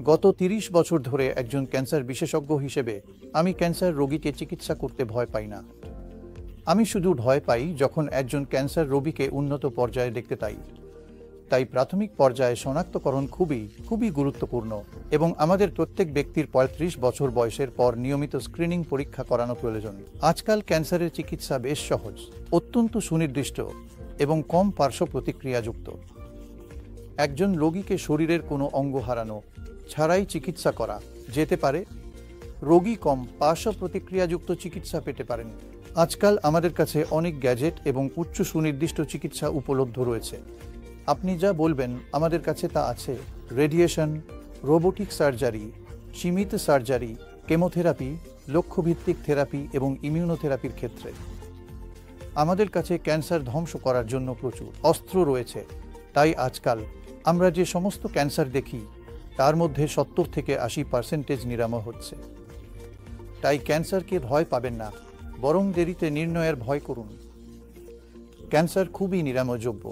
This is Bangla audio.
গত ৩০ বছর ধরে একজন ক্যান্সার বিশেষজ্ঞ হিসেবে আমি ক্যান্সার রোগীকে চিকিৎসা করতে ভয় পাই না। আমি শুধু ভয় পাই যখন একজন ক্যান্সার রোগীকে উন্নত পর্যায়ে দেখতে পাই। তাই প্রাথমিক পর্যায়ে শনাক্তকরণ খুবই গুরুত্বপূর্ণ এবং আমাদের প্রত্যেক ব্যক্তির ৩৫ বছর বয়সের পর নিয়মিত স্ক্রিনিং পরীক্ষা করানো প্রয়োজন। আজকাল ক্যান্সারের চিকিৎসা বেশ সহজ, অত্যন্ত সুনির্দিষ্ট এবং কম পার্শ্ব প্রতিক্রিয়াযুক্ত। একজন রোগীকে শরীরের কোনো অঙ্গ হারানো ছাড়াই চিকিৎসা করা যেতে পারে। রোগী কম পার্শ্ব প্রতিক্রিয়াযুক্ত চিকিৎসা পেতে পারেন। আজকাল আমাদের কাছে অনেক গ্যাজেট এবং উচ্চ সুনির্দিষ্ট চিকিৎসা উপলব্ধ রয়েছে। আপনি যা বলবেন আমাদের কাছে তা আছে। রেডিয়েশন, রোবোটিক সার্জারি, সীমিত সার্জারি, কেমোথেরাপি, লক্ষ্যভিত্তিক থেরাপি এবং ইমিউনোথেরাপির ক্ষেত্রে আমাদের কাছে ক্যান্সার ধ্বংস করার জন্য প্রচুর অস্ত্র রয়েছে। তাই আজকাল আমরা যে সমস্ত ক্যান্সার দেখি তার মধ্যে ৭০ থেকে ৮০% নিরাময় হচ্ছে। তাই ক্যান্সারকে ভয় পাবেন না, বরং দেরিতে নির্ণয়ের ভয় করুন। ক্যান্সার খুবই নিরাময়যোগ্য।